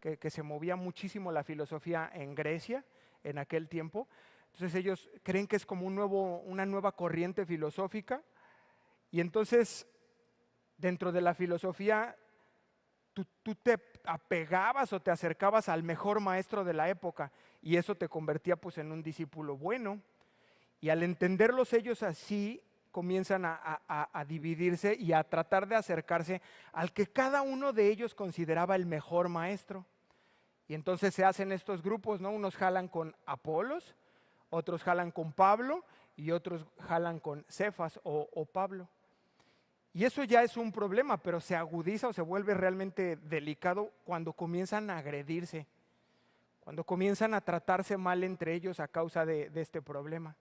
que se movía muchísimo la filosofía en Grecia en aquel tiempo. Entonces ellos creen que es como una nueva corriente filosófica, y entonces dentro de la filosofía tú te apegabas o te acercabas al mejor maestro de la época, y eso te convertía pues en un discípulo bueno. Y al entenderlos ellos así, comienzan a dividirse y a tratar de acercarse al que cada uno de ellos consideraba el mejor maestro. Y entonces se hacen estos grupos, ¿no? Unos jalan con Apolos, otros jalan con Pablo y otros jalan con Cefas o Pablo. Y eso ya es un problema, pero se agudiza o se vuelve realmente delicado cuando comienzan a agredirse, cuando comienzan a tratarse mal entre ellos a causa de este problema.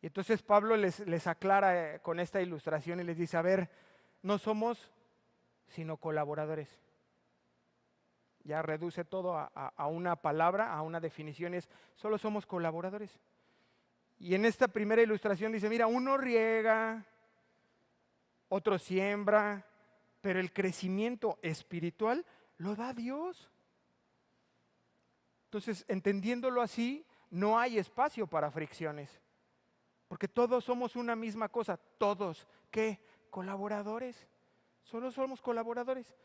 Y entonces Pablo les aclara con esta ilustración y les dice, a ver, no somos sino colaboradores. Ya reduce todo a una palabra, a una definición, es solo somos colaboradores. Y en esta primera ilustración dice, mira, uno riega, otro siembra, pero el crecimiento espiritual lo da Dios. Entonces, entendiéndolo así, no hay espacio para fricciones, porque todos somos una misma cosa, todos, ¿qué? Colaboradores, solo somos colaboradores.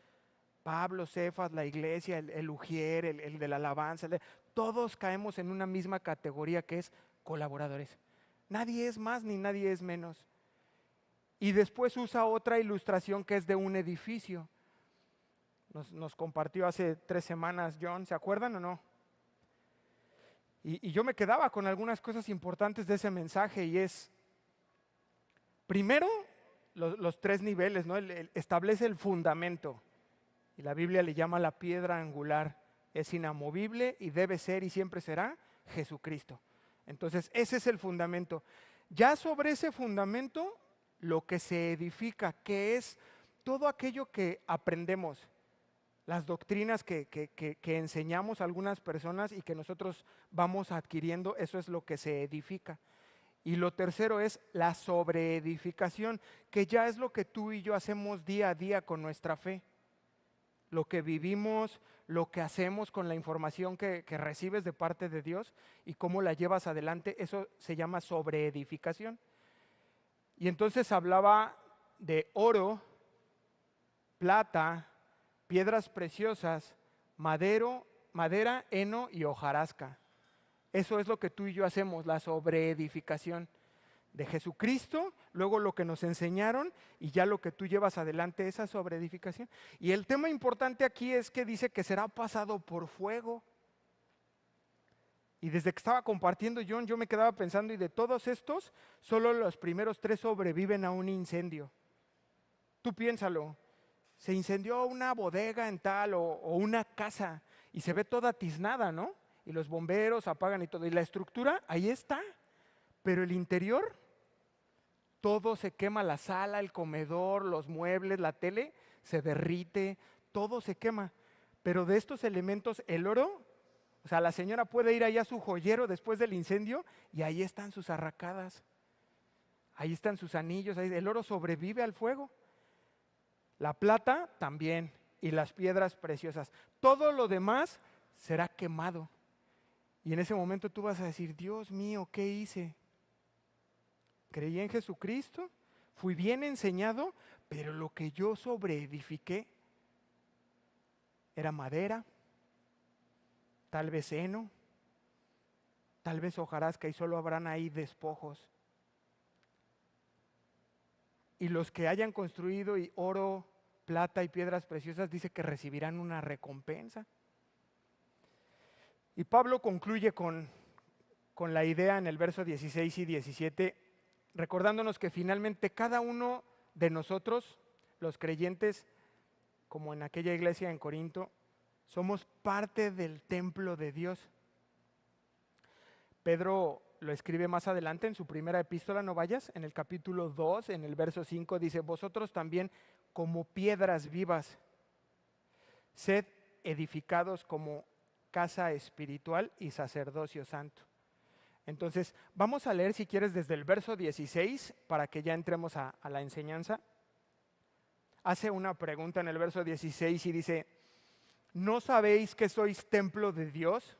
Pablo, Cefas, la iglesia, el ujier, el de la alabanza, todos caemos en una misma categoría que es colaboradores. Nadie es más ni nadie es menos. Y después usa otra ilustración que es de un edificio. Nos compartió hace 3 semanas John, ¿se acuerdan o no? Y yo me quedaba con algunas cosas importantes de ese mensaje, y es, primero, los 3 niveles, ¿no? Establece el fundamento. Y la Biblia le llama la piedra angular, es inamovible y debe ser y siempre será Jesucristo. Entonces ese es el fundamento. Ya sobre ese fundamento, lo que se edifica, que es todo aquello que aprendemos, las doctrinas que enseñamos a algunas personas y que nosotros vamos adquiriendo, eso es lo que se edifica. Y lo tercero es la sobreedificación, que ya es lo que tú y yo hacemos día a día con nuestra fe. Lo que vivimos, lo que hacemos con la información que recibes de parte de Dios y cómo la llevas adelante, eso se llama sobreedificación. Y entonces hablaba de oro, plata, piedras preciosas, madera, heno y hojarasca. Eso es lo que tú y yo hacemos, la sobreedificación de Jesucristo, luego lo que nos enseñaron y ya lo que tú llevas adelante, esa sobreedificación. Y el tema importante aquí es que dice que será pasado por fuego. Y desde que estaba compartiendo John, yo me quedaba pensando, y de todos estos, solo los primeros 3 sobreviven a un incendio. Tú piénsalo, se incendió una bodega en tal o una casa y se ve toda tiznada, ¿no? Y los bomberos apagan y todo, y la estructura ahí está, pero el interior, todo se quema, la sala, el comedor, los muebles, la tele, se derrite, todo se quema. Pero de estos elementos, el oro, o sea, la señora puede ir allá a su joyero después del incendio y ahí están sus arracadas, ahí están sus anillos, el oro sobrevive al fuego. La plata también, y las piedras preciosas. Todo lo demás será quemado. Y en ese momento tú vas a decir, Dios mío, ¿qué hice? Creí en Jesucristo, fui bien enseñado, pero lo que yo sobreedifiqué era madera, tal vez heno, tal vez hojarasca, y solo habrán ahí despojos. Y los que hayan construido y oro, plata y piedras preciosas, dice que recibirán una recompensa. Y Pablo concluye con la idea en el verso 16 y 17, recordándonos que finalmente cada uno de nosotros, los creyentes, como en aquella iglesia en Corinto, somos parte del templo de Dios. Pedro lo escribe más adelante en su primera epístola, no vayas, en el capítulo 2, en el verso 5, dice, vosotros también como piedras vivas, sed edificados como casa espiritual y sacerdocio santo. Entonces, vamos a leer, si quieres, desde el verso 16 para que ya entremos a la enseñanza. Hace una pregunta en el verso 16 y dice, ¿no sabéis que sois templo de Dios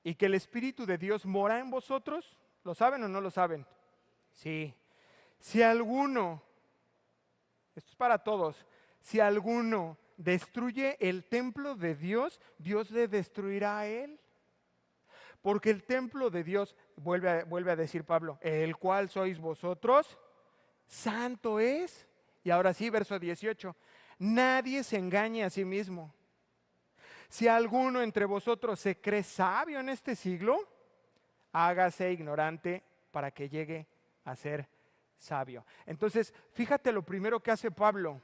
y que el Espíritu de Dios mora en vosotros? ¿Lo saben o no lo saben? Sí. Si alguno, esto es para todos, si alguno destruye el templo de Dios, Dios le destruirá a él. Porque el templo de Dios, vuelve a decir Pablo, el cual sois vosotros, santo es. Y ahora sí, verso 18, nadie se engañe a sí mismo. Si alguno entre vosotros se cree sabio en este siglo, hágase ignorante para que llegue a ser sabio. Entonces, fíjate lo primero que hace Pablo.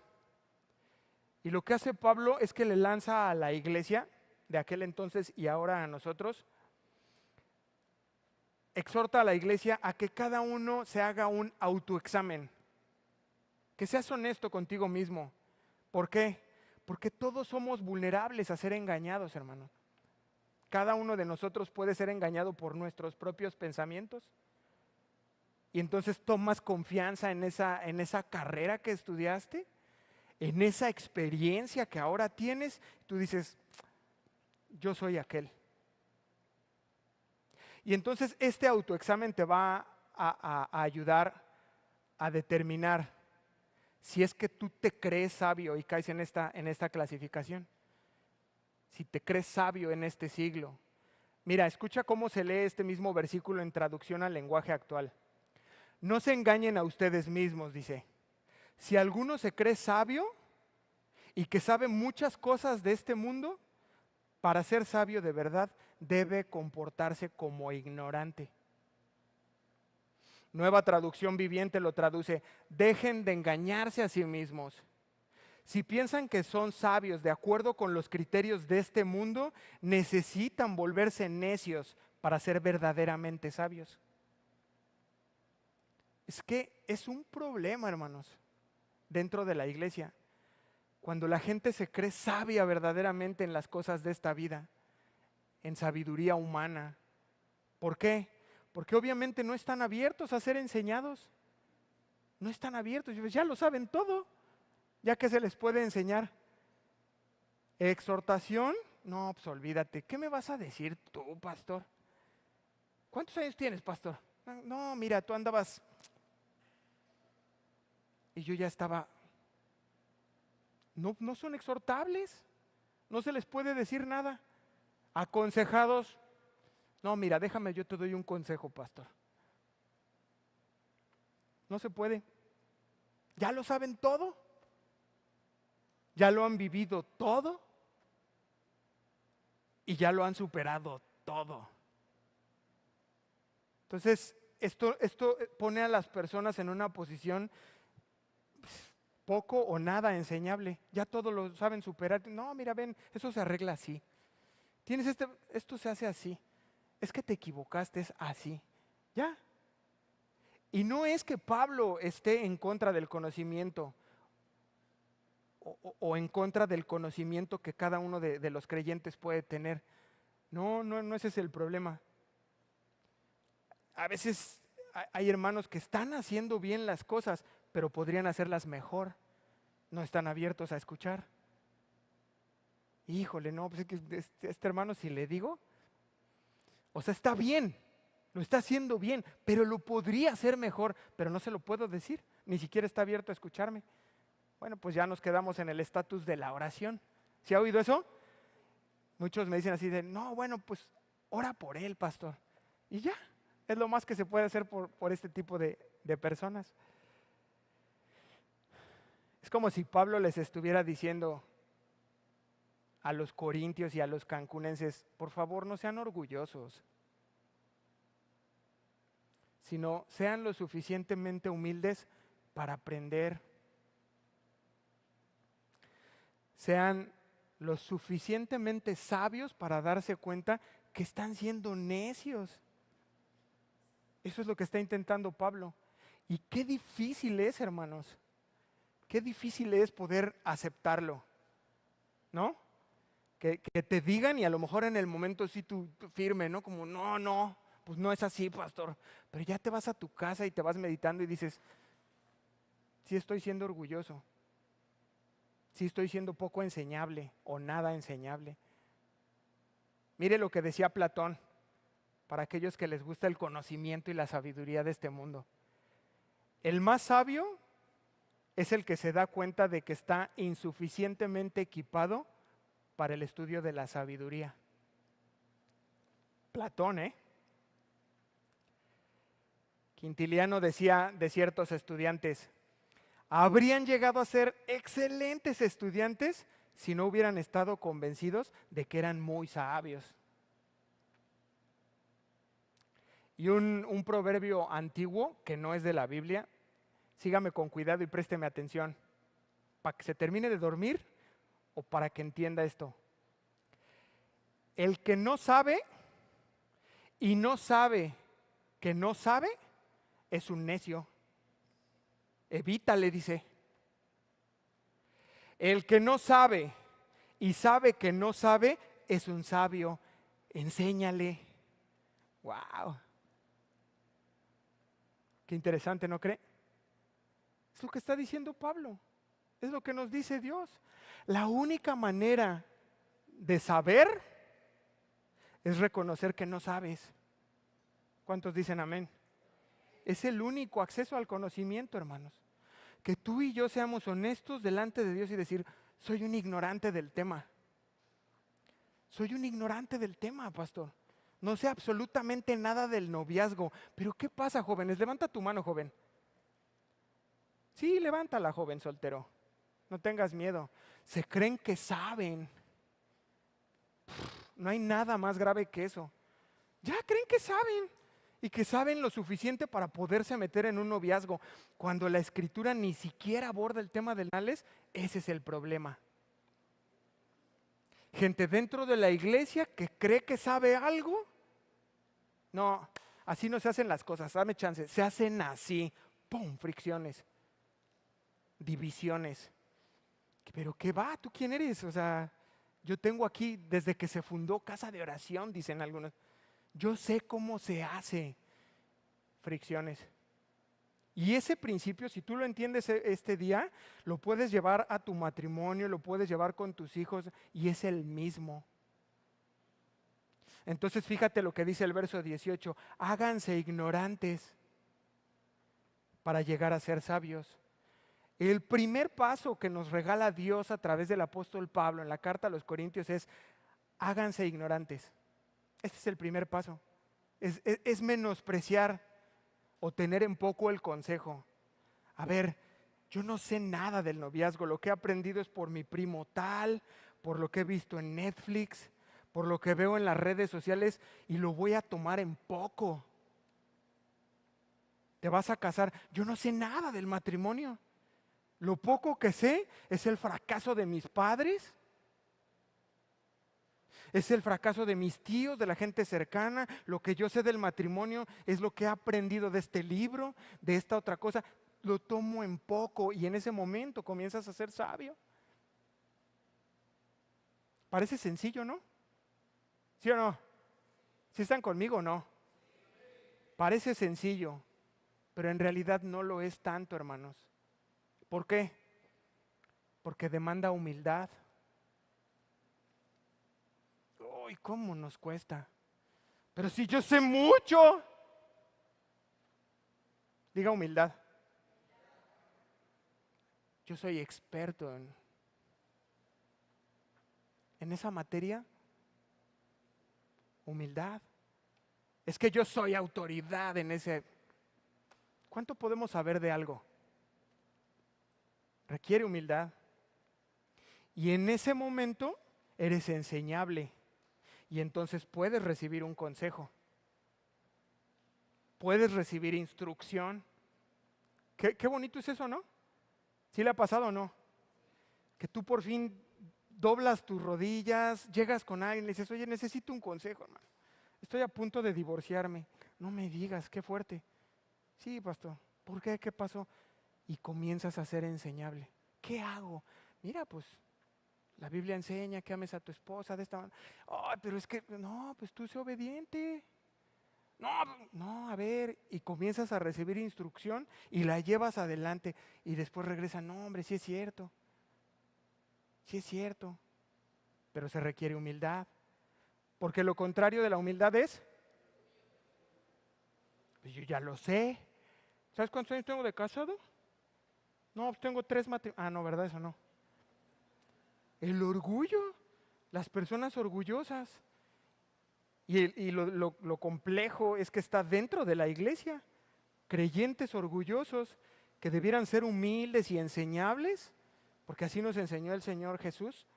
Y lo que hace Pablo es que le lanza a la iglesia de aquel entonces y ahora a nosotros, exhorta a la iglesia a que cada uno se haga un autoexamen, que seas honesto contigo mismo. ¿Por qué? Porque todos somos vulnerables a ser engañados, hermano. Cada uno de nosotros puede ser engañado por nuestros propios pensamientos. Y entonces tomas confianza en esa carrera que estudiaste, en esa experiencia que ahora tienes. Tú dices, yo soy aquel. Y entonces este autoexamen te va a ayudar a determinar si es que tú te crees sabio y caes en esta clasificación. Si te crees sabio en este siglo. Mira, escucha cómo se lee este mismo versículo en traducción al lenguaje actual. No se engañen a ustedes mismos, dice. Si alguno se cree sabio y que sabe muchas cosas de este mundo, para ser sabio de verdad debe comportarse como ignorante. Nueva Traducción Viviente lo traduce, dejen de engañarse a sí mismos. Si piensan que son sabios de acuerdo con los criterios de este mundo, necesitan volverse necios para ser verdaderamente sabios. Es que es un problema, hermanos, dentro de la iglesia, cuando la gente se cree sabia verdaderamente en las cosas de esta vida, en sabiduría humana. ¿Por qué? Porque obviamente no están abiertos a ser enseñados. No están abiertos, ya lo saben todo, ya que se les puede enseñar. Exhortación, no, pues olvídate. ¿Qué me vas a decir tú, pastor? ¿Cuántos años tienes, pastor? No, mira, tú andabas. Y yo ya estaba. No son exhortables, no se les puede decir nada. Aconsejados, no, mira, déjame, yo te doy un consejo, pastor. No se puede. Ya lo saben todo. Ya lo han vivido todo. Y ya lo han superado todo. Entonces, esto pone a las personas en una posición poco o nada enseñable. Ya todo lo saben superar. No, mira, ven, eso se arregla así. Esto se hace así. Es que te equivocaste, es así. Ya. Y no es que Pablo esté en contra del conocimiento o en contra del conocimiento que cada uno de los creyentes puede tener. No ese es el problema. A veces hay hermanos que están haciendo bien las cosas, pero podrían hacerlas mejor. No están abiertos a escuchar. Híjole, no, pues es que este hermano, si le digo, o sea, está bien, lo está haciendo bien, pero lo podría hacer mejor, pero no se lo puedo decir, ni siquiera está abierto a escucharme. Bueno, pues ya nos quedamos en el estatus de la oración. ¿Sí ha oído eso? Muchos me dicen así de, no, bueno, pues ora por él, pastor. Y ya, es lo más que se puede hacer por este tipo de personas. Es como si Pablo les estuviera diciendo a los corintios y a los cancunenses, por favor no sean orgullosos, sino sean lo suficientemente humildes para aprender. Sean lo suficientemente sabios para darse cuenta que están siendo necios. Eso es lo que está intentando Pablo. Y qué difícil es, hermanos. Qué difícil es poder aceptarlo, ¿no? Que te digan y a lo mejor en el momento sí tú firme, ¿no? Como, no, pues no es así, pastor. Pero ya te vas a tu casa y te vas meditando y dices, sí estoy siendo orgulloso. si estoy siendo poco enseñable o nada enseñable. Mire lo que decía Platón, para aquellos que les gusta el conocimiento y la sabiduría de este mundo. El más sabio es el que se da cuenta de que está insuficientemente equipado para el estudio de la sabiduría. Platón, ¿eh? Quintiliano decía de ciertos estudiantes: habrían llegado a ser excelentes estudiantes si no hubieran estado convencidos de que eran muy sabios. Y un proverbio antiguo que no es de la Biblia, sígame con cuidado y présteme atención, para que se termine de dormir o para que entienda esto. El que no sabe y no sabe que no sabe es un necio. Evítale, dice. El que no sabe y sabe que no sabe es un sabio. Enséñale. Wow. Qué interesante, ¿no cree? Es lo que está diciendo Pablo. Es lo que nos dice Dios. La única manera de saber es reconocer que no sabes. ¿Cuántos dicen amén? Es el único acceso al conocimiento, hermanos. Que tú y yo seamos honestos delante de Dios y decir: soy un ignorante del tema. Soy un ignorante del tema, pastor. No sé absolutamente nada del noviazgo. Pero ¿qué pasa, jóvenes? Levanta tu mano, joven. Sí, levántala, joven soltero. No tengas miedo. Se creen que saben. No hay nada más grave que eso. Ya creen que saben. Y que saben lo suficiente para poderse meter en un noviazgo. Cuando la Escritura ni siquiera aborda el tema del anales, ese es el problema. Gente dentro de la iglesia que cree que sabe algo. No, así no se hacen las cosas, dame chance. Se hacen así, ¡pum! Fricciones, divisiones. Pero ¿qué va? ¿Tú quién eres? O sea, yo tengo aquí desde que se fundó Casa de Oración, dicen algunos. Yo sé cómo se hace. Fricciones. Y ese principio, si tú lo entiendes este día, lo puedes llevar a tu matrimonio, lo puedes llevar con tus hijos y es el mismo. Entonces fíjate lo que dice el verso 18: háganse ignorantes para llegar a ser sabios. El primer paso que nos regala Dios a través del apóstol Pablo en la carta a los Corintios es: háganse ignorantes. Este es el primer paso. Es menospreciar o tener en poco el consejo. A ver, yo no sé nada del noviazgo, lo que he aprendido es por mi primo tal, por lo que he visto en Netflix, por lo que veo en las redes sociales, y lo voy a tomar en poco. Te vas a casar, yo no sé nada del matrimonio. Lo poco que sé es el fracaso de mis padres, es el fracaso de mis tíos, de la gente cercana. Lo que yo sé del matrimonio es lo que he aprendido de este libro, de esta otra cosa. Lo tomo en poco y en ese momento comienzas a ser sabio. Parece sencillo, ¿no? ¿Sí o no? ¿Sí están conmigo o no? Parece sencillo, pero en realidad no lo es tanto, hermanos. ¿Por qué? Porque demanda humildad. ¡Uy, cómo nos cuesta! Pero si yo sé mucho. Diga humildad. Yo soy experto en esa materia. Humildad. Es que yo soy autoridad en ese. ¿Cuánto podemos saber de algo? Requiere humildad. Y en ese momento eres enseñable. Y entonces puedes recibir un consejo. Puedes recibir instrucción. Qué bonito es eso, ¿no? ¿Sí le ha pasado o no? Que tú por fin doblas tus rodillas, llegas con alguien y le dices: oye, necesito un consejo, hermano. Estoy a punto de divorciarme. No me digas, qué fuerte. Sí, pastor. ¿Por qué? ¿Qué pasó? Y comienzas a ser enseñable. ¿Qué hago? Mira, pues la Biblia enseña que ames a tu esposa de esta manera. Oh, pero es que, no, pues tú sé obediente. No, no, a ver, y comienzas a recibir instrucción y la llevas adelante y después regresa: no, hombre, sí es cierto. Sí es cierto, pero se requiere humildad. Porque lo contrario de la humildad es, pues yo ya lo sé. ¿Sabes cuántos años tengo de casado? No, pues tengo 3 matrimonios. Ah, no, ¿verdad? Eso no. El orgullo, las personas orgullosas. Y lo complejo es que está dentro de la iglesia. Creyentes orgullosos que debieran ser humildes y enseñables, porque así nos enseñó el Señor Jesús.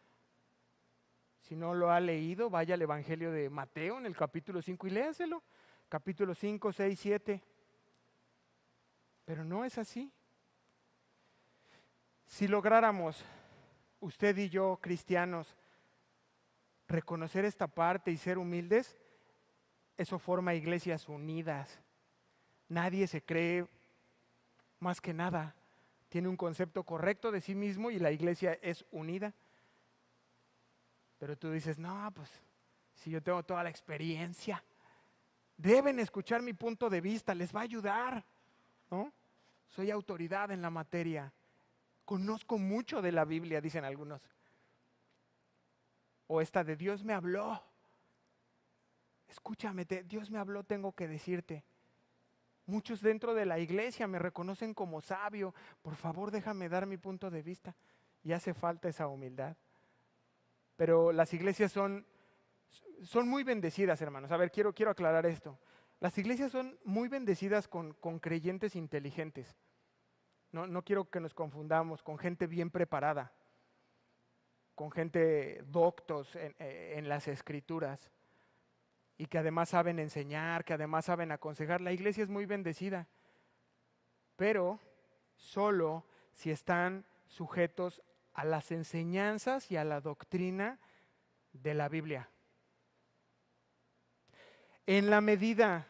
Si no lo ha leído, vaya al Evangelio de Mateo en el capítulo 5 y léaselo. Capítulo 5, 6, 7. Pero no es así. Si lográramos, usted y yo, cristianos, reconocer esta parte y ser humildes, eso forma iglesias unidas. Nadie se cree más que nada. Tiene un concepto correcto de sí mismo y la iglesia es unida. Pero tú dices, no, pues si yo tengo toda la experiencia, deben escuchar mi punto de vista, les va a ayudar, ¿no? Soy autoridad en la materia, conozco mucho de la Biblia, dicen algunos. O esta de Dios me habló, escúchame, Dios me habló, tengo que decirte. Muchos dentro de la iglesia me reconocen como sabio, por favor déjame dar mi punto de vista. Y hace falta esa humildad. Pero las iglesias son muy bendecidas, hermanos. A ver, quiero aclarar esto. Las iglesias son muy bendecidas con creyentes inteligentes. No quiero que nos confundamos con gente bien preparada, con gente doctos en las escrituras y que además saben enseñar, que además saben aconsejar. La iglesia es muy bendecida, pero solo si están sujetos a las enseñanzas y a la doctrina de la Biblia. En la medida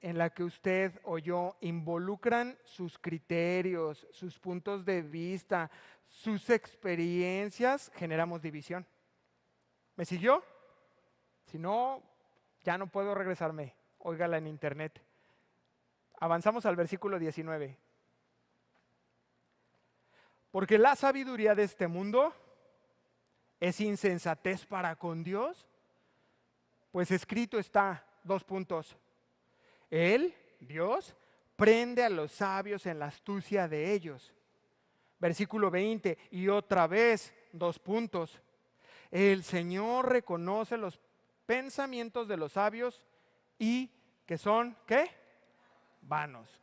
en la que usted o yo involucran sus criterios, sus puntos de vista, sus experiencias, generamos división. ¿Me siguió? Si no, ya no puedo regresarme. Óigala en internet. Avanzamos al versículo 19. Porque la sabiduría de este mundo es insensatez para con Dios, pues escrito está, 2 puntos. Él, Dios, prende a los sabios en la astucia de ellos. Versículo 20, y otra vez, 2 puntos. El Señor reconoce los pensamientos de los sabios y que son, ¿qué? Vanos.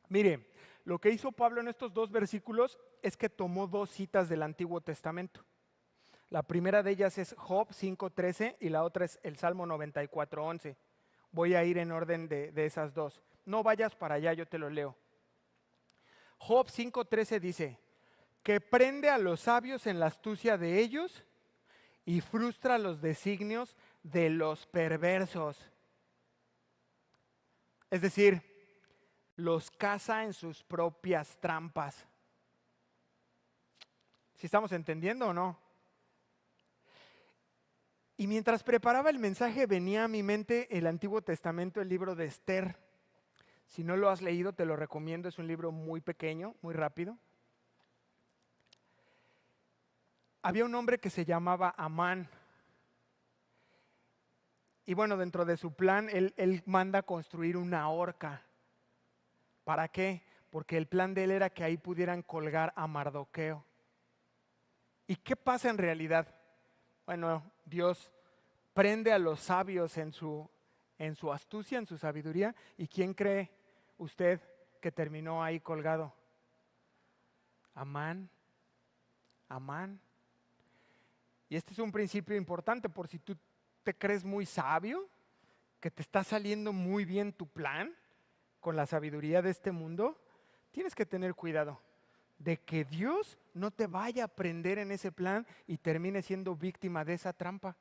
Mire, lo que hizo Pablo en estos 2 versículos es que tomó 2 citas del Antiguo Testamento. La primera de ellas es Job 5:13 y la otra es el Salmo 94:11. Voy a ir en orden de esas 2. No vayas para allá, yo te lo leo. Job 5:13 dice, que prende a los sabios en la astucia de ellos y frustra los designios de los perversos. Es decir, los caza en sus propias trampas. ¿Sí estamos entendiendo o no? Y mientras preparaba el mensaje venía a mi mente el Antiguo Testamento, el libro de Esther. Si no lo has leído, te lo recomiendo, es un libro muy pequeño, muy rápido. Había un hombre que se llamaba Amán. Y bueno, dentro de su plan, él manda construir una horca. ¿Para qué? Porque el plan de él era que ahí pudieran colgar a Mardoqueo. ¿Y qué pasa en realidad? Bueno, Dios prende a los sabios en su astucia, en su sabiduría. ¿Y quién cree usted que terminó ahí colgado? Amán. Amán. Y este es un principio importante por si tú te crees muy sabio, que te está saliendo muy bien tu plan con la sabiduría de este mundo, tienes que tener cuidado de que Dios no te vaya a prender en ese plan y termine siendo víctima de esa trampa.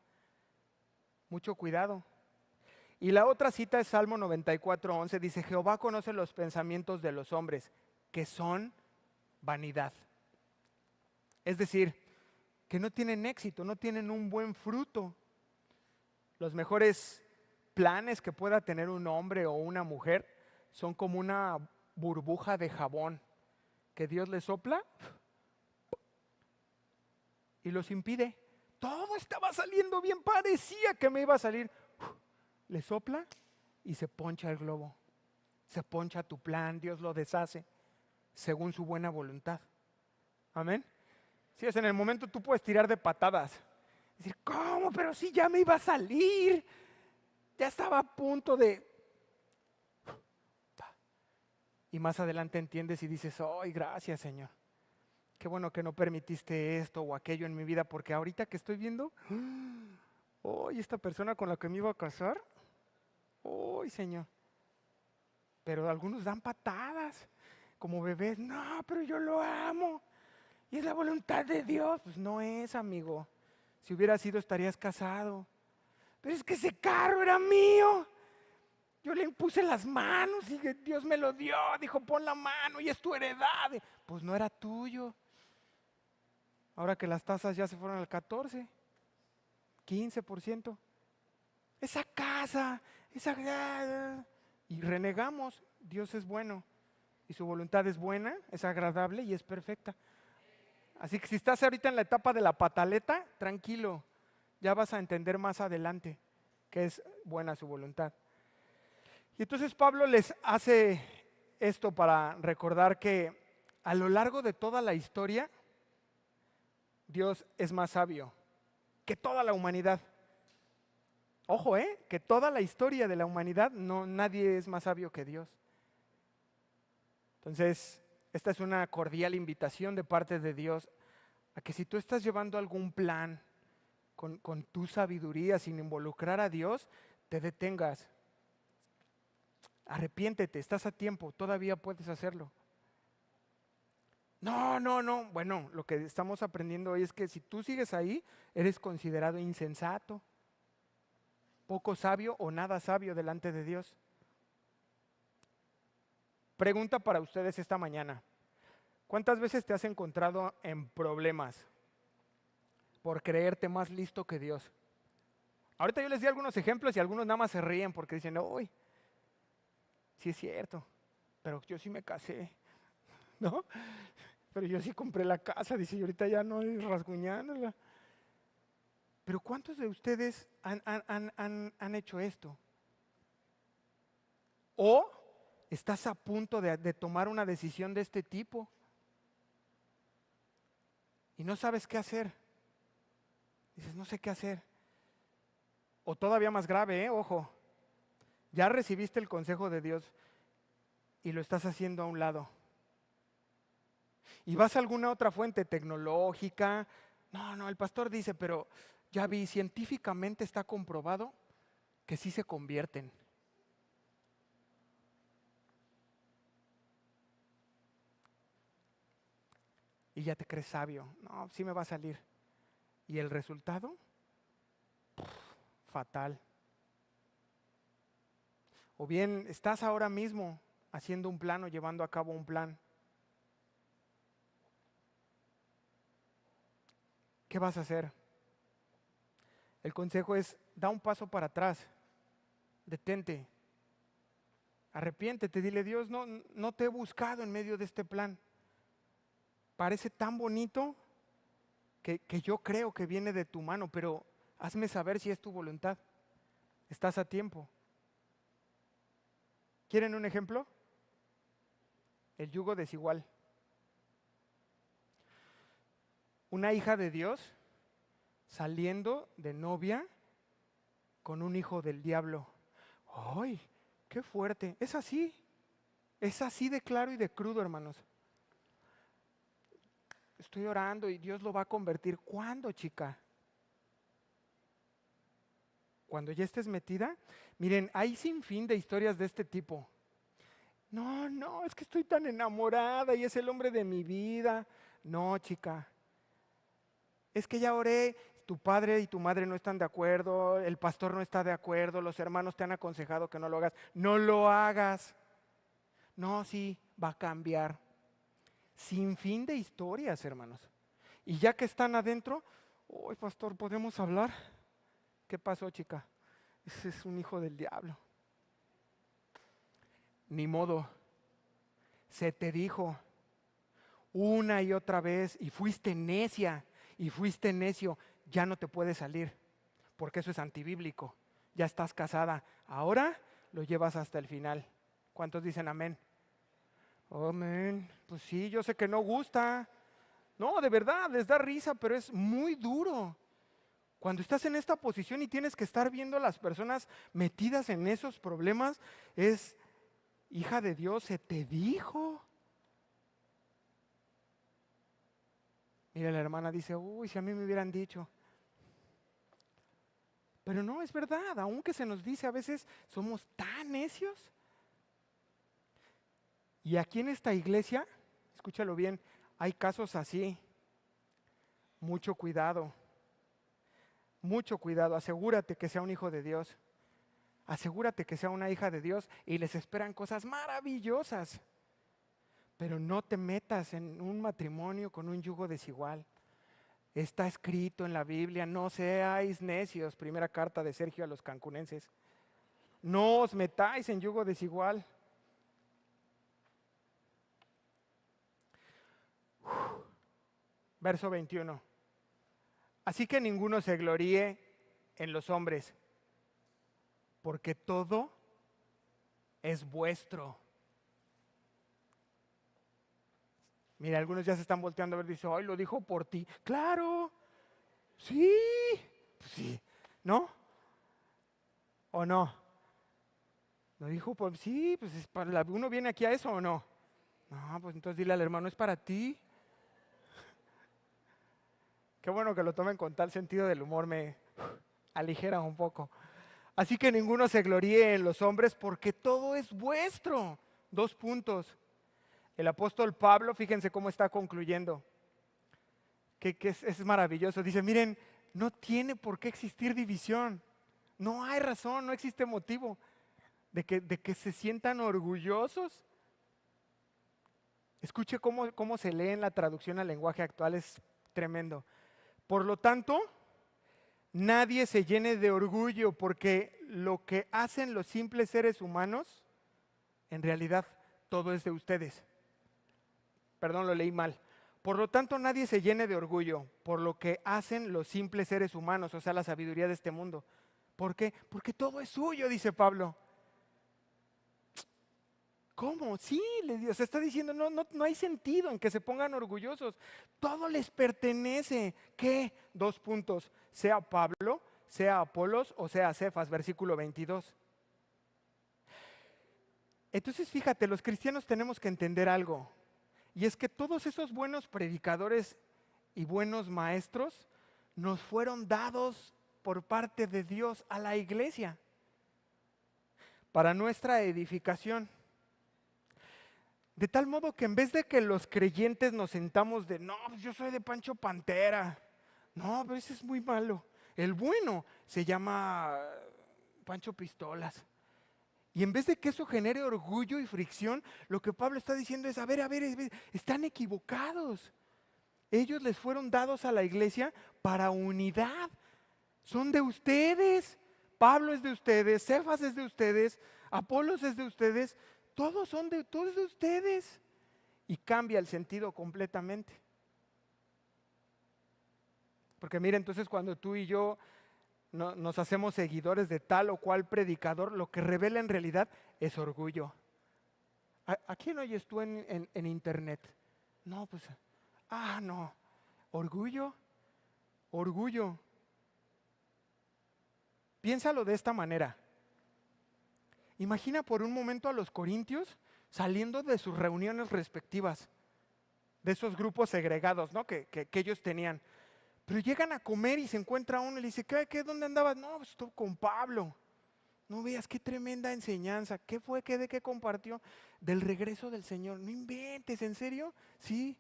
Mucho cuidado. Y la otra cita es Salmo 94:11, dice, Jehová conoce los pensamientos de los hombres, que son vanidad. Es decir, que no tienen éxito, no tienen un buen fruto. Los mejores planes que pueda tener un hombre o una mujer son como una burbuja de jabón que Dios les sopla y los impide. Todo estaba saliendo bien, parecía que me iba a salir. Le sopla y se poncha el globo. Se poncha tu plan, Dios lo deshace según su buena voluntad. Amén. Si es en el momento tú puedes tirar de patadas. Decir, ¿cómo? Pero si ya me iba a salir. Ya estaba a punto de... Y más adelante entiendes y dices, ¡ay, gracias, Señor! Qué bueno que no permitiste esto o aquello en mi vida, porque ahorita que estoy viendo, ¡ay, esta persona con la que me iba a casar! ¡Ay, Señor! Pero algunos dan patadas, como bebés, no, pero yo lo amo. Y es la voluntad de Dios. Pues no es, amigo. Si hubiera sido, estarías casado. Pero es que ese carro era mío. Yo le impuse las manos y Dios me lo dio. Dijo, pon la mano y es tu heredad. Pues no era tuyo. Ahora que las tasas ya se fueron al 14, 15%. Esa casa, esa... Y renegamos. Dios es bueno. Y su voluntad es buena, es agradable y es perfecta. Así que si estás ahorita en la etapa de la pataleta, tranquilo. Ya vas a entender más adelante que es buena su voluntad. Y entonces Pablo les hace esto para recordar que a lo largo de toda la historia, Dios es más sabio que toda la humanidad. Ojo, que toda la historia de la humanidad, no, nadie es más sabio que Dios. Entonces, esta es una cordial invitación de parte de Dios a que si tú estás llevando algún plan con tu sabiduría sin involucrar a Dios, te detengas. Arrepiéntete, estás a tiempo, todavía puedes hacerlo. No, no, no. Bueno, lo que estamos aprendiendo hoy es que si tú sigues ahí, eres considerado insensato, poco sabio o nada sabio delante de Dios. Pregunta para ustedes esta mañana. ¿Cuántas veces te has encontrado en problemas por creerte más listo que Dios? Ahorita yo les di algunos ejemplos y algunos nada más se ríen porque dicen, uy, sí es cierto, pero yo sí me casé, ¿no? Pero yo sí compré la casa, dice, y ahorita ya no es rasguñándola. Pero ¿cuántos de ustedes han hecho esto? ¿O estás a punto de tomar una decisión de este tipo y no sabes qué hacer? Dices, no sé qué hacer. O todavía más grave, ojo, ya recibiste el consejo de Dios y lo estás haciendo a un lado. Y vas a alguna otra fuente tecnológica. No, el pastor dice, pero ya vi, científicamente está comprobado que sí se convierten. Y ya te crees sabio. No, sí me va a salir. ¿Y el resultado? Fatal. O bien estás ahora mismo haciendo un plan o llevando a cabo un plan. ¿Qué vas a hacer? El consejo es, da un paso para atrás, detente, arrepiéntete, dile, Dios, no te he buscado en medio de este plan. Parece tan bonito que yo creo que viene de tu mano, pero hazme saber si es tu voluntad. Estás a tiempo. ¿Quieren un ejemplo? El yugo desigual. Una hija de Dios saliendo de novia con un hijo del diablo. ¡Ay, qué fuerte! Es así de claro y de crudo, hermanos. Estoy orando y Dios lo va a convertir. ¿Cuándo, chica? Cuando ya estés metida. Miren, hay sin fin de historias de este tipo. No, es que estoy tan enamorada y es el hombre de mi vida. No, chica. Es que ya oré, tu padre y tu madre no están de acuerdo, el pastor no está de acuerdo, los hermanos te han aconsejado que no lo hagas. No lo hagas. No, sí, va a cambiar. Sin fin de historias, hermanos. Y ya que están adentro, ¡ay, pastor, podemos hablar! ¿Qué pasó, chica? Ese es un hijo del diablo. Ni modo. Se te dijo. una y otra vez y fuiste necia y fuiste necio, ya no te puedes salir, porque eso es antibíblico. Ya estás casada, ahora lo llevas hasta el final. ¿Cuántos dicen amén? Amén. Pues sí, yo sé que no gusta. No, de verdad, les da risa, pero es muy duro. Cuando estás en esta posición y tienes que estar viendo a las personas metidas en esos problemas, es, hija de Dios, se te dijo. Mira, la hermana dice, uy, si a mí me hubieran dicho. Pero no, es verdad, aunque se nos dice a veces, somos tan necios. Y aquí en esta iglesia, escúchalo bien, hay casos así. Mucho cuidado, asegúrate que sea un hijo de Dios. Asegúrate que sea una hija de Dios y les esperan cosas maravillosas. Pero no te metas en un matrimonio con un yugo desigual. Está escrito en la Biblia, no seáis necios, primera carta de Sergio a los cancunenses. No os metáis en yugo desigual. Verso 21. Así que ninguno se gloríe en los hombres, porque todo es vuestro. Mira, algunos ya se están volteando a ver, dicen, ay, lo dijo por ti. Claro, sí, pues sí, ¿no? ¿O no? Lo dijo por sí, pues uno viene aquí a eso o no. No, pues entonces dile al hermano, es para ti. Qué bueno que lo tomen con tal sentido del humor, me aligera un poco. Así que ninguno se gloríe en los hombres porque todo es vuestro. 2 puntos. El apóstol Pablo, fíjense cómo está concluyendo, que es maravilloso. Dice, miren, no tiene por qué existir división. No hay razón, no existe motivo de que se sientan orgullosos. Escuche cómo se lee en la traducción al lenguaje actual, es tremendo. Por lo tanto, nadie se llene de orgullo porque lo que hacen los simples seres humanos, en realidad todo es de ustedes. Perdón, lo leí mal. Por lo tanto, nadie se llene de orgullo por lo que hacen los simples seres humanos, o sea, la sabiduría de este mundo. ¿Por qué? Porque todo es suyo, dice Pablo. ¿Cómo? Sí, Dios está diciendo, no hay sentido en que se pongan orgullosos. Todo les pertenece. ¿Qué? 2 puntos. Sea Pablo, sea Apolos o sea Cefas, versículo 22. Entonces, fíjate, los cristianos tenemos que entender algo. Y es que todos esos buenos predicadores y buenos maestros nos fueron dados por parte de Dios a la iglesia para nuestra edificación. De tal modo que en vez de que los creyentes nos sentamos de, no, pues yo soy de Pancho Pantera, no, pero ese es muy malo. El bueno se llama Pancho Pistolas. Y en vez de que eso genere orgullo y fricción, lo que Pablo está diciendo es, a ver, están equivocados. Ellos les fueron dados a la iglesia para unidad. Son de ustedes. Pablo es de ustedes, Cefas es de ustedes, Apolos es de ustedes, todos de ustedes. Y cambia el sentido completamente. Porque mira, entonces cuando tú y yo nos hacemos seguidores de tal o cual predicador, lo que revela en realidad es orgullo. ¿A quién oyes tú en internet? No, pues, no, orgullo, orgullo. Piénsalo de esta manera. Imagina por un momento a los corintios saliendo de sus reuniones respectivas, de esos grupos segregados, ¿no? que ellos tenían. Pero llegan a comer y se encuentra uno y le dice, ¿dónde andabas? No, pues estuve con Pablo. No veas qué tremenda enseñanza. ¿Qué fue? ¿De qué compartió? Del regreso del Señor. No inventes, ¿en serio? Sí.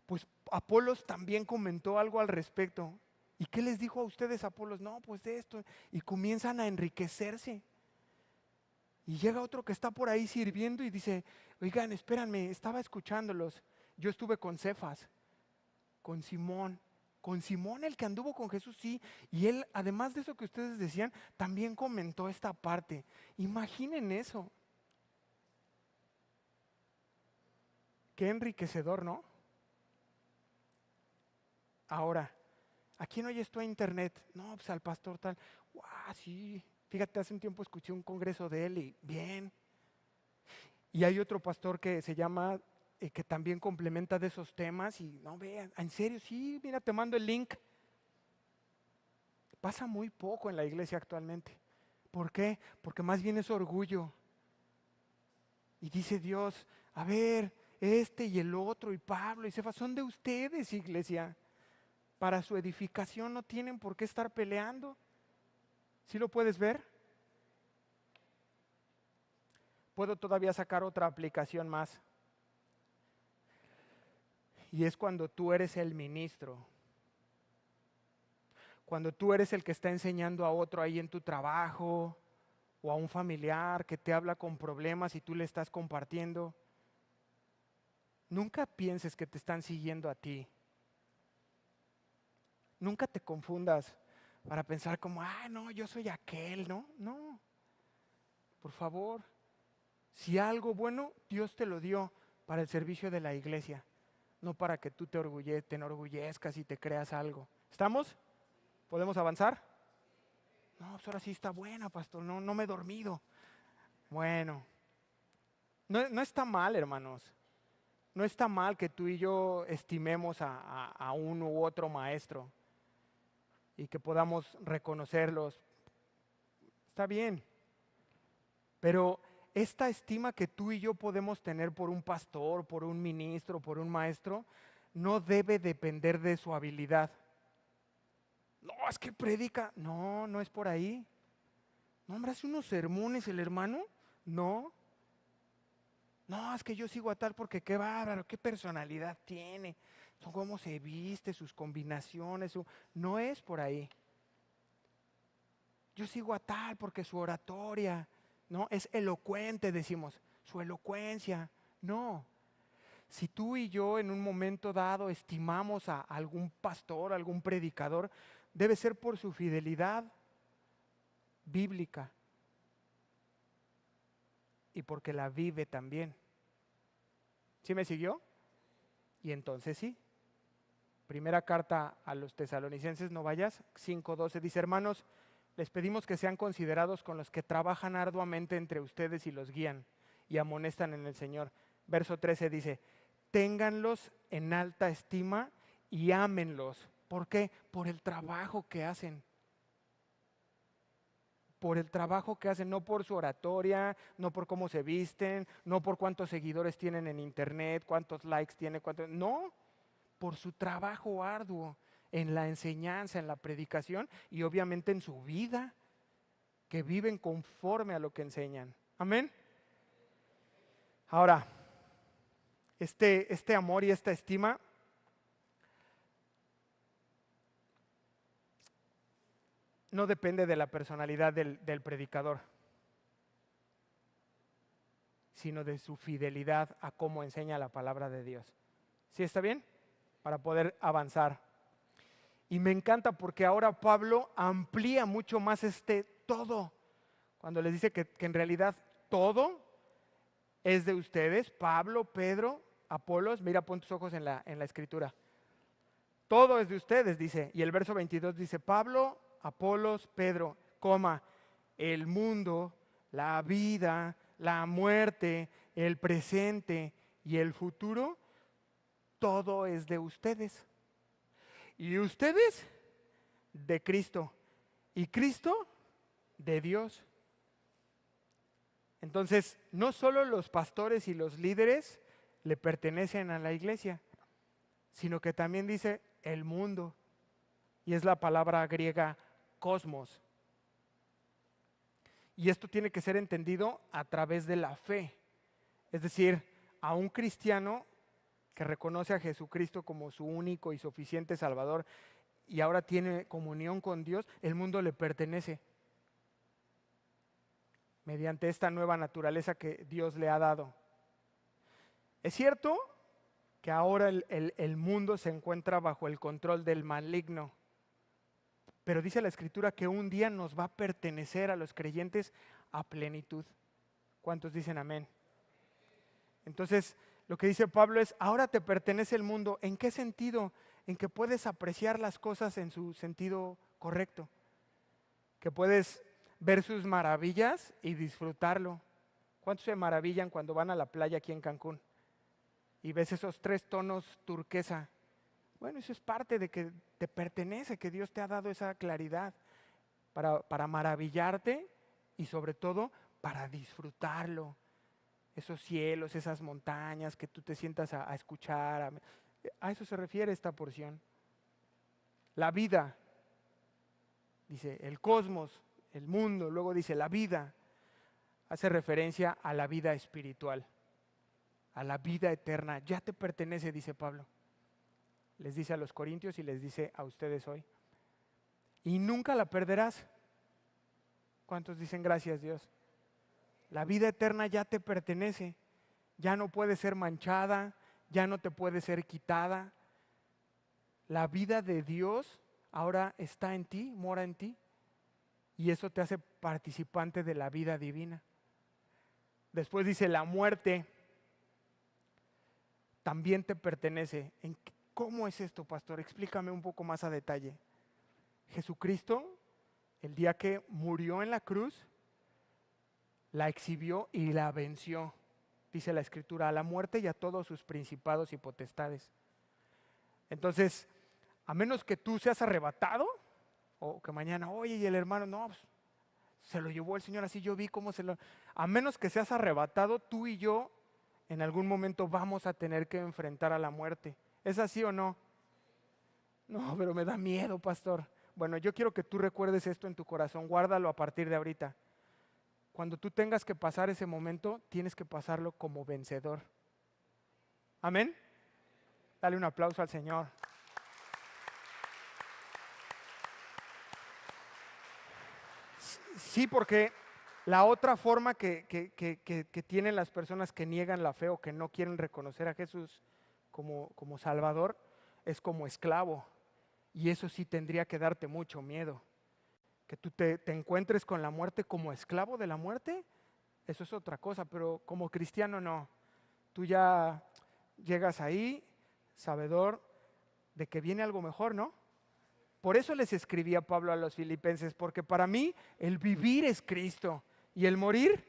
Pues Apolos también comentó algo al respecto. ¿Y qué les dijo a ustedes Apolos? No, pues de esto. Y comienzan a enriquecerse. Y llega otro que está por ahí sirviendo y dice, oigan, espérenme, estaba escuchándolos. Yo estuve con Cefas, con Simón el que anduvo con Jesús, sí. Y él, además de eso que ustedes decían, también comentó esta parte. Imaginen eso. Qué enriquecedor, ¿no? Ahora, ¿a quién oyes tú a internet? No, pues al pastor tal. ¡Guau! Sí, fíjate, hace un tiempo escuché un congreso de él y bien. Y hay otro pastor que se llama, que también complementa de esos temas y no vean, en serio, sí, mira, te mando el link. Pasa muy poco en la iglesia actualmente. ¿Por qué? Porque más bien es orgullo. Y dice Dios, a ver, este y el otro y Pablo y Cefas son de ustedes, iglesia. Para su edificación no tienen por qué estar peleando. ¿Sí lo puedes ver? Puedo todavía sacar otra aplicación más. Y es cuando tú eres el ministro. Cuando tú eres el que está enseñando a otro ahí en tu trabajo o a un familiar que te habla con problemas y tú le estás compartiendo. Nunca pienses que te están siguiendo a ti. Nunca te confundas para pensar como, no, yo soy aquel, ¿no? No, por favor. Si algo bueno, Dios te lo dio para el servicio de la iglesia, no para que tú te enorgullezcas y te creas algo. ¿Estamos? ¿Podemos avanzar? No, pues ahora sí está buena, pastor, no me he dormido. Bueno, no está mal, hermanos. No está mal que tú y yo estimemos a uno u otro maestro y que podamos reconocerlos. Está bien, pero esta estima que tú y yo podemos tener por un pastor, por un ministro, por un maestro, no debe depender de su habilidad. No, es que predica. No, no es por ahí. No, hombre, hace unos sermones el hermano. No. No, es que yo sigo a tal porque qué bárbaro, qué personalidad tiene. Cómo se viste, sus combinaciones. No es por ahí. Yo sigo a tal porque su oratoria, ¿no? Es elocuente, decimos, su elocuencia. No. Si tú y yo en un momento dado estimamos a algún pastor, algún predicador, debe ser por su fidelidad bíblica y porque la vive también. ¿Sí me siguió? Y entonces sí. Primera carta a los tesalonicenses, no vayas, 5:12 dice, hermanos, les pedimos que sean considerados con los que trabajan arduamente entre ustedes y los guían y amonestan en el Señor. Verso 13 dice, ténganlos en alta estima y ámenlos. ¿Por qué? Por el trabajo que hacen. Por el trabajo que hacen, no por su oratoria, no por cómo se visten, no por cuántos seguidores tienen en internet, cuántos likes tienen, no, por su trabajo arduo en la enseñanza, en la predicación y obviamente en su vida, que viven conforme a lo que enseñan. Amén. Ahora, este amor y esta estima no depende de la personalidad del predicador, sino de su fidelidad a cómo enseña la palabra de Dios. ¿Sí está bien? Para poder avanzar. Y me encanta porque ahora Pablo amplía mucho más todo, cuando les dice que en realidad todo es de ustedes, Pablo, Pedro, Apolos, mira, pon tus ojos en la escritura. Todo es de ustedes, dice, y el verso 22 dice, Pablo, Apolos, Pedro, el mundo, la vida, la muerte, el presente y el futuro, todo es de ustedes. Y ustedes de Cristo y Cristo de Dios. Entonces, no solo los pastores y los líderes le pertenecen a la iglesia, sino que también dice el mundo, y es la palabra griega cosmos. Y esto tiene que ser entendido a través de la fe. Es decir, a un cristiano que reconoce a Jesucristo como su único y suficiente Salvador y ahora tiene comunión con Dios, el mundo le pertenece mediante esta nueva naturaleza que Dios le ha dado. Es cierto que ahora el mundo se encuentra bajo el control del maligno, pero dice la Escritura que un día nos va a pertenecer a los creyentes a plenitud. ¿Cuántos dicen amén? Entonces, lo que dice Pablo es, ahora te pertenece el mundo. ¿En qué sentido? en que puedes apreciar las cosas en su sentido correcto, que puedes ver sus maravillas y disfrutarlo. ¿Cuántos se maravillan cuando van a la playa aquí en Cancún y ves esos 3 tonos turquesa? Bueno, eso es parte de que te pertenece, que Dios te ha dado esa claridad para maravillarte y sobre todo para disfrutarlo. Esos cielos, esas montañas, que tú te sientas a escuchar. A eso se refiere esta porción. La vida, dice el cosmos, el mundo, luego dice la vida, hace referencia a la vida espiritual, a la vida eterna. Ya te pertenece, dice Pablo. Les dice a los corintios y les dice a ustedes hoy. Y nunca la perderás. ¿Cuántos dicen gracias, Dios? La vida eterna ya te pertenece, ya no puede ser manchada, ya no te puede ser quitada. La vida de Dios ahora está en ti, mora en ti, y eso te hace participante de la vida divina. Después dice la muerte también te pertenece. ¿Cómo es esto, pastor? Explícame un poco más a detalle. Jesucristo, el día que murió en la cruz, la exhibió y la venció, dice la Escritura, a la muerte y a todos sus principados y potestades. Entonces, a menos que tú seas arrebatado, o que mañana, oye, y el hermano, no, pues, se lo llevó el Señor, así yo vi cómo se lo... A menos que seas arrebatado, tú y yo en algún momento vamos a tener que enfrentar a la muerte. ¿Es así o no? No, pero me da miedo, pastor. Bueno, yo quiero que tú recuerdes esto en tu corazón, guárdalo a partir de ahorita. Cuando tú tengas que pasar ese momento, tienes que pasarlo como vencedor. ¿Amén? Dale un aplauso al Señor. Sí, porque la otra forma que tienen las personas que niegan la fe o que no quieren reconocer a Jesús como Salvador es como esclavo. Y eso sí tendría que darte mucho miedo. Que tú te encuentres con la muerte como esclavo de la muerte, eso es otra cosa, pero como cristiano no. Tú ya llegas ahí, sabedor de que viene algo mejor, ¿no? Por eso les escribía Pablo a los filipenses, porque para mí el vivir es Cristo y el morir,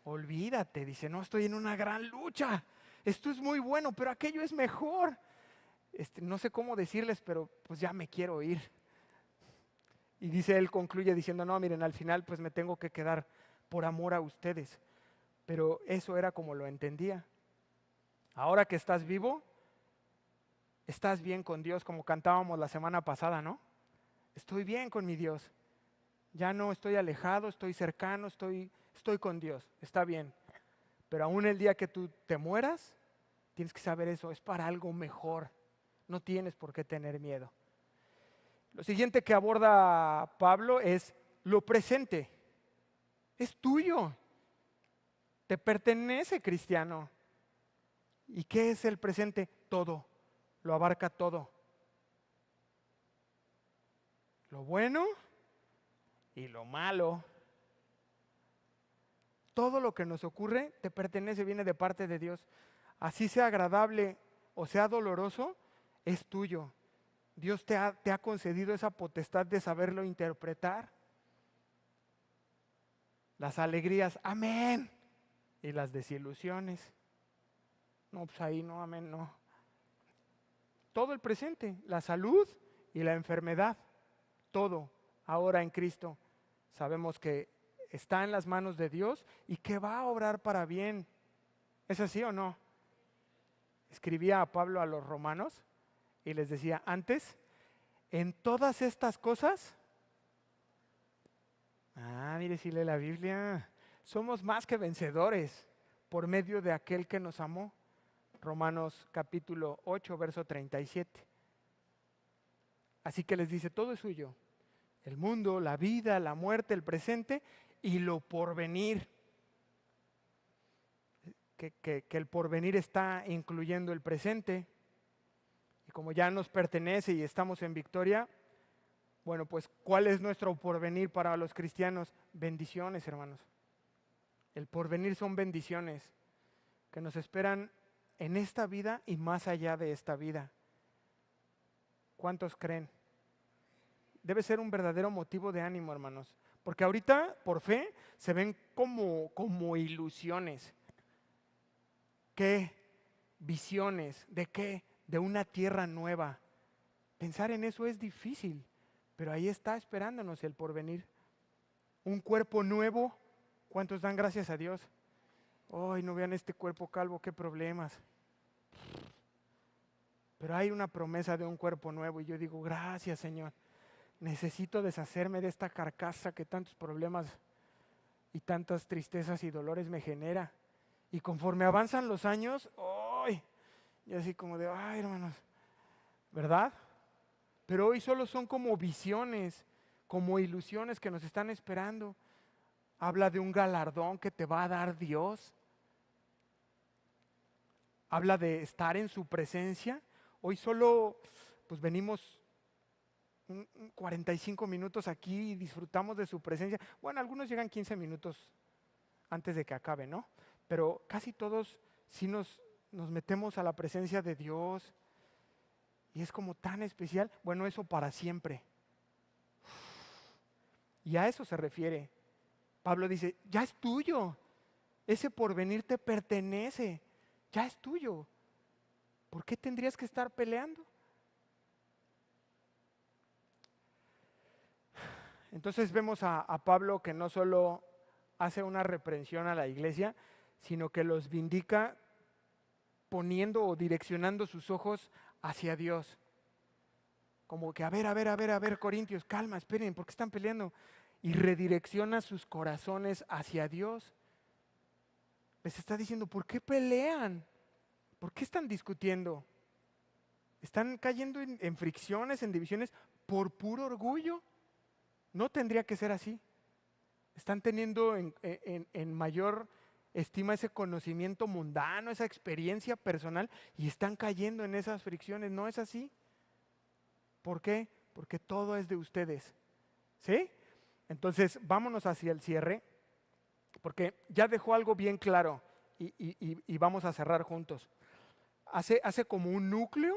olvídate, dice, no, estoy en una gran lucha, esto es muy bueno, pero aquello es mejor. No sé cómo decirles, pero pues ya me quiero ir. Y dice, él concluye diciendo, no, miren, al final pues me tengo que quedar por amor a ustedes. Pero eso era como lo entendía. Ahora que estás vivo, estás bien con Dios, como cantábamos la semana pasada, ¿no? Estoy bien con mi Dios. Ya no estoy alejado, estoy cercano, estoy con Dios. Está bien. Pero aún el día que tú te mueras, tienes que saber eso, es para algo mejor. No tienes por qué tener miedo. Lo siguiente que aborda Pablo es lo presente. Es tuyo. Te pertenece, cristiano. ¿Y qué es el presente? Todo. Lo abarca todo. Lo bueno y lo malo. Todo lo que nos ocurre te pertenece, viene de parte de Dios. Así sea agradable o sea doloroso, es tuyo. Dios te ha concedido esa potestad de saberlo interpretar. Las alegrías, amén. Y las desilusiones, no, pues ahí no, amén, no. Todo el presente, la salud y la enfermedad, todo ahora en Cristo. Sabemos que está en las manos de Dios y que va a obrar para bien. ¿Es así o no? Escribía a Pablo a los romanos y les decía, antes, en todas estas cosas, mire si lee la Biblia, somos más que vencedores por medio de aquel que nos amó. Romanos capítulo 8, verso 37. Así que les dice, todo es suyo. El mundo, la vida, la muerte, el presente y lo porvenir. Que el porvenir está incluyendo el presente. Y como ya nos pertenece y estamos en victoria, bueno, pues ¿cuál es nuestro porvenir para los cristianos? Bendiciones, hermanos. El porvenir son bendiciones que nos esperan en esta vida y más allá de esta vida. ¿Cuántos creen? Debe ser un verdadero motivo de ánimo, hermanos. Porque ahorita, por fe, se ven como ilusiones. ¿Qué? Visiones. ¿De qué? De una tierra nueva. Pensar en eso es difícil, pero ahí está esperándonos el porvenir. Un cuerpo nuevo. ¿Cuántos dan gracias a Dios? Ay, no vean este cuerpo calvo, qué problemas. Pero hay una promesa de un cuerpo nuevo y yo digo, gracias, Señor. Necesito deshacerme de esta carcasa que tantos problemas y tantas tristezas y dolores me genera. Y conforme avanzan los años, ¡ay! Y así como de, ay, hermanos, ¿verdad? Pero hoy solo son como visiones, como ilusiones que nos están esperando. Habla de un galardón que te va a dar Dios. Habla de estar en su presencia. Hoy solo pues venimos 45 minutos aquí y disfrutamos de su presencia. Bueno, algunos llegan 15 minutos antes de que acabe, ¿no? Pero casi todos sí nos metemos a la presencia de Dios y es como tan especial. Bueno, eso para siempre. Y a eso se refiere. Pablo dice, ya es tuyo. Ese porvenir te pertenece. Ya es tuyo. ¿Por qué tendrías que estar peleando? Entonces vemos a Pablo que no solo hace una reprensión a la iglesia, sino que los vindica poniendo o direccionando sus ojos hacia Dios. Como que a ver, Corintios, calma, esperen, ¿por qué están peleando? Y redirecciona sus corazones hacia Dios. Les está diciendo, ¿por qué pelean? ¿Por qué están discutiendo? Están cayendo en fricciones, en divisiones, por puro orgullo. No tendría que ser así. Están teniendo en mayor estima ese conocimiento mundano, esa experiencia personal y están cayendo en esas fricciones. No es así. ¿Por qué? Porque todo es de ustedes. ¿Sí? Entonces, vámonos hacia el cierre, porque ya dejó algo bien claro y vamos a cerrar juntos. Hace como un núcleo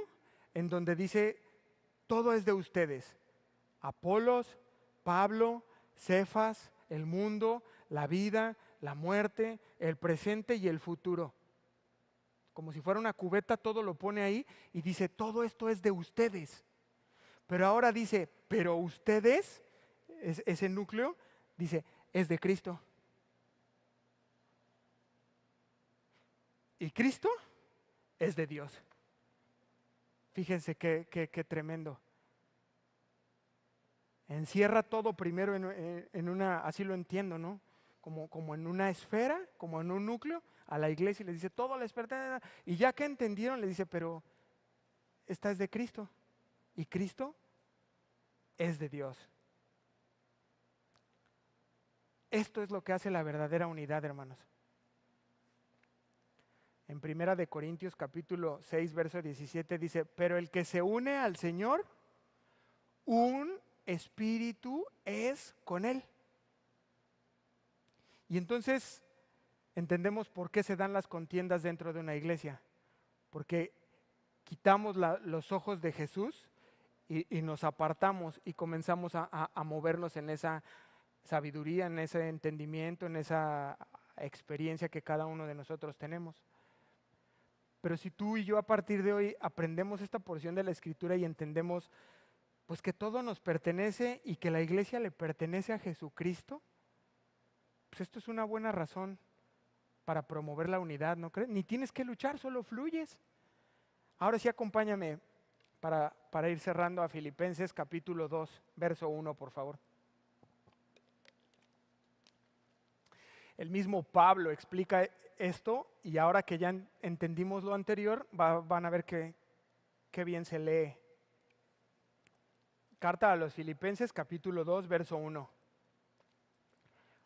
en donde dice, todo es de ustedes. Apolos, Pablo, Cefas, el mundo, la vida, la muerte, el presente y el futuro. Como si fuera una cubeta, todo lo pone ahí y dice, todo esto es de ustedes. Pero ahora dice, pero ustedes, ese núcleo, dice, es de Cristo. Y Cristo es de Dios. Fíjense qué tremendo. Encierra todo primero en una, así lo entiendo, ¿no? Como en una esfera, como en un núcleo, a la iglesia y les dice, todo les pertenece. Y ya que entendieron, le dice, pero esta es de Cristo. Y Cristo es de Dios. Esto es lo que hace la verdadera unidad, hermanos. En Primera de Corintios capítulo 6, verso 17 dice, pero el que se une al Señor, un espíritu es con Él. Y entonces entendemos por qué se dan las contiendas dentro de una iglesia. Porque quitamos los ojos de Jesús y nos apartamos y comenzamos a movernos en esa sabiduría, en ese entendimiento, en esa experiencia que cada uno de nosotros tenemos. Pero si tú y yo a partir de hoy aprendemos esta porción de la Escritura y entendemos pues que todo nos pertenece y que la iglesia le pertenece a Jesucristo, pues esto es una buena razón para promover la unidad, ¿no crees? Ni tienes que luchar, solo fluyes. Ahora sí acompáñame para ir cerrando a Filipenses capítulo 2, verso 1, por favor. El mismo Pablo explica esto y ahora que ya entendimos lo anterior, van a ver qué bien se lee. Carta a los Filipenses capítulo 2, verso 1.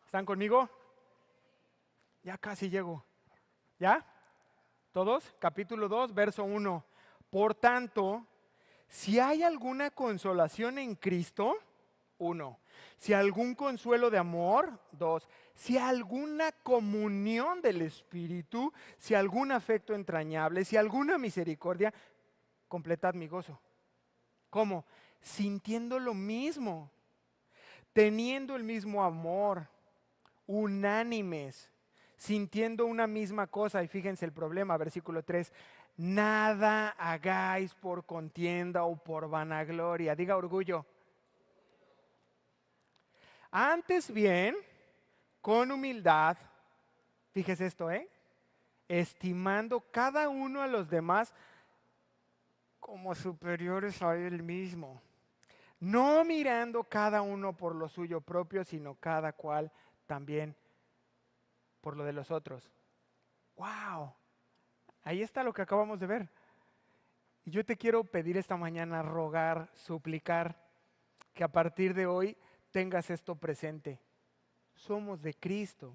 ¿Están conmigo? Ya casi llego. ¿Ya? ¿Todos? Capítulo 2, verso 1. Por tanto, si hay alguna consolación en Cristo, 1. Si algún consuelo de amor, 2. Si alguna comunión del Espíritu, si algún afecto entrañable, si alguna misericordia, completad mi gozo. ¿Cómo? Sintiendo lo mismo, teniendo el mismo amor, unánimes, sintiendo una misma cosa. Y fíjense el problema, versículo 3, nada hagáis por contienda o por vanagloria. Diga orgullo. Antes bien, con humildad, fíjese esto, estimando cada uno a los demás como superiores a él mismo, no mirando cada uno por lo suyo propio, sino cada cual también por lo de los otros. ¡Wow! Ahí está lo que acabamos de ver. Y yo te quiero pedir esta mañana, rogar, suplicar, que a partir de hoy tengas esto presente. Somos de Cristo.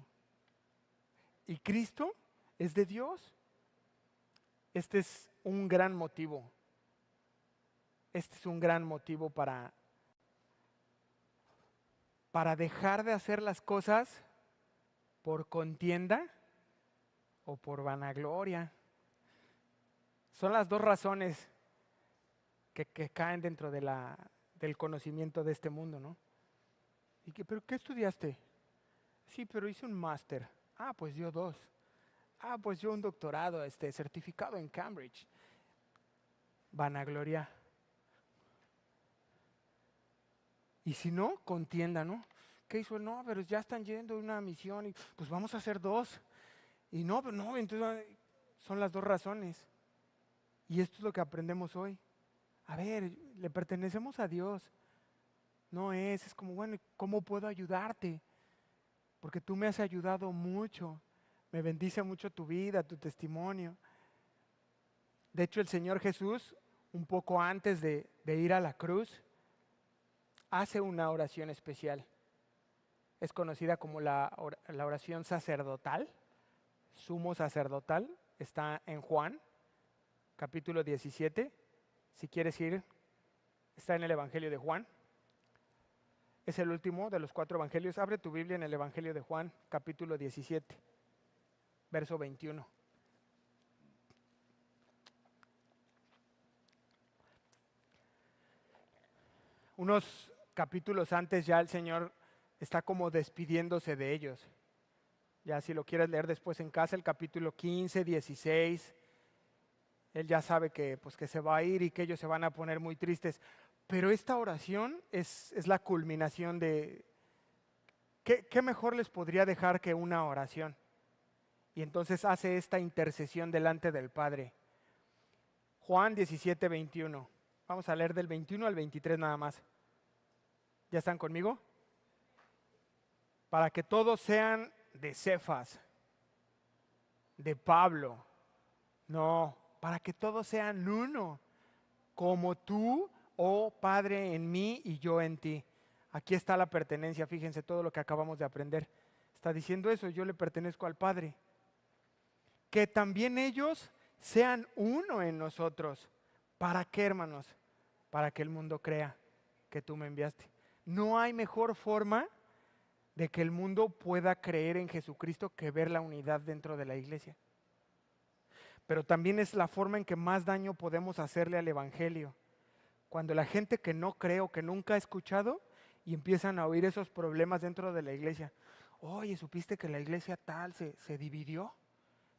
Y Cristo es de Dios. Este es un gran motivo. Este es un gran motivo para dejar de hacer las cosas por contienda o por vanagloria. Son las dos razones que caen dentro del conocimiento de este mundo, ¿no? ¿Pero qué estudiaste? Sí, pero hice un máster. Ah, pues yo 2. Ah, pues yo un doctorado, certificado en Cambridge. Vanagloria. Y si no, contienda, ¿no? ¿Qué hizo? No, pero ya están yendo a una misión y pues vamos a hacer 2. Y no, pero no, entonces son las dos razones. Y esto es lo que aprendemos hoy. A ver, le pertenecemos a Dios. No es como, bueno, ¿cómo puedo ayudarte? Porque tú me has ayudado mucho. Me bendice mucho tu vida, tu testimonio. De hecho, el Señor Jesús, un poco antes de ir a la cruz, hace una oración especial. Es conocida como la oración sacerdotal, sumo sacerdotal. Está en Juan, capítulo 17. Si quieres ir, está en el Evangelio de Juan. Es el último de los 4 evangelios. Abre tu Biblia en el Evangelio de Juan, capítulo 17, verso 21. Unos capítulos antes ya el Señor está como despidiéndose de ellos. Ya si lo quieres leer después en casa, el capítulo 15, 16, Él ya sabe que, pues, que se va a ir y que ellos se van a poner muy tristes. Pero esta oración es la culminación de... ¿Qué mejor les podría dejar que una oración? Y entonces hace esta intercesión delante del Padre. Juan 17, 21. Vamos a leer del 21 al 23 nada más. ¿Ya están conmigo? Para que todos sean de Cefas, de Pablo. No, para que todos sean uno, como tú, oh Padre, en mí y yo en ti. Aquí está la pertenencia, fíjense todo lo que acabamos de aprender. Está diciendo eso, yo le pertenezco al Padre. Que también ellos sean uno en nosotros. ¿Para qué, hermanos? Para que el mundo crea que tú me enviaste. No hay mejor forma de que el mundo pueda creer en Jesucristo que ver la unidad dentro de la iglesia. Pero también es la forma en que más daño podemos hacerle al Evangelio. Cuando la gente que no cree o que nunca ha escuchado y empiezan a oír esos problemas dentro de la iglesia. Oye, ¿supiste que la iglesia tal se dividió?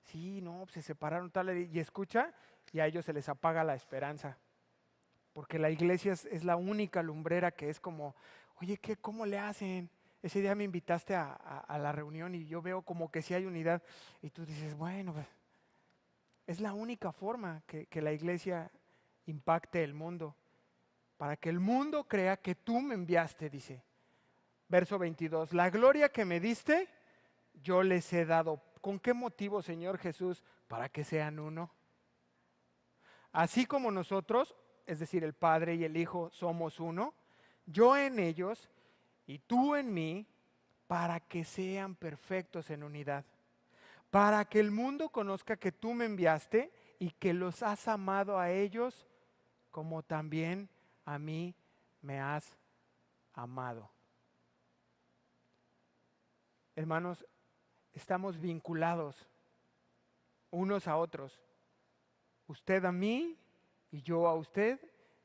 Sí, no, se separaron tal, y escucha, y a ellos se les apaga la esperanza. Porque la iglesia es la única lumbrera que es como, oye, ¿cómo le hacen? Ese día me invitaste a la reunión y yo veo como que sí hay unidad. Y tú dices, bueno, pues, es la única forma que la iglesia impacte el mundo. Para que el mundo crea que tú me enviaste, dice. Verso 22, la gloria que me diste, yo les he dado. ¿Con qué motivo, Señor Jesús? Para que sean uno. Así como nosotros, es decir, el Padre y el Hijo, somos uno, yo en ellos y tú en mí, para que sean perfectos en unidad. Para que el mundo conozca que tú me enviaste y que los has amado a ellos como también a mí me has amado. Hermanos, estamos vinculados unos a otros. Usted a mí y yo a usted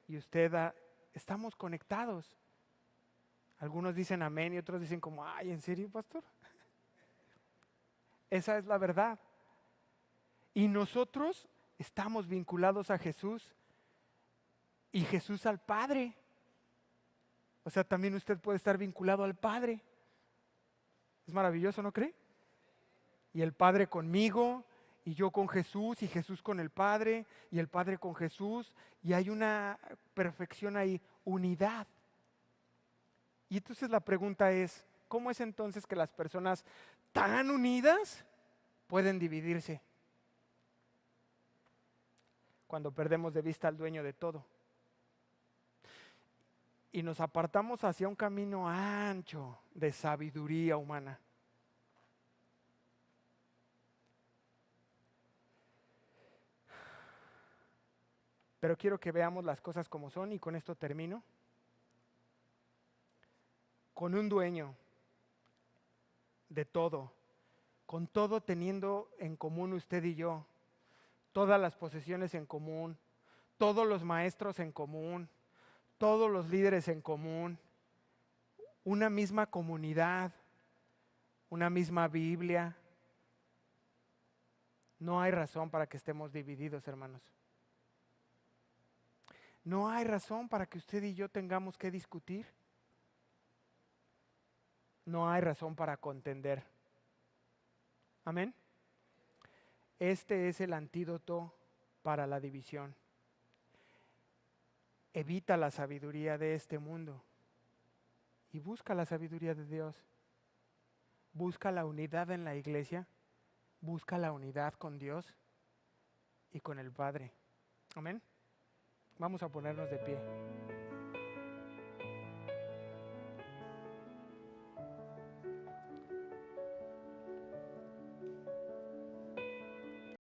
y usted estamos conectados. Algunos dicen amén y otros dicen como, ay, ¿en serio, pastor? Esa es la verdad. Y nosotros estamos vinculados a Jesús y Jesús al Padre. O sea, también usted puede estar vinculado al Padre. Es maravilloso, ¿no cree? Y el Padre conmigo, y yo con Jesús, y Jesús con el Padre, y el Padre con Jesús, y hay una perfección ahí, unidad. Y entonces la pregunta es, ¿cómo es entonces que las personas tan unidas pueden dividirse? Cuando perdemos de vista al dueño de todo. Y nos apartamos hacia un camino ancho de sabiduría humana. Pero quiero que veamos las cosas como son y con esto termino. Con un dueño de todo, con todo teniendo en común usted y yo, todas las posesiones en común, todos los maestros en común, todos los líderes en común, una misma comunidad, una misma Biblia. No hay razón para que estemos divididos, hermanos. No hay razón para que usted y yo tengamos que discutir. No hay razón para contender. Amén. Este es el antídoto para la división. Evita la sabiduría de este mundo y busca la sabiduría de Dios. Busca la unidad en la iglesia, busca la unidad con Dios y con el Padre. Amén. Vamos a ponernos de pie.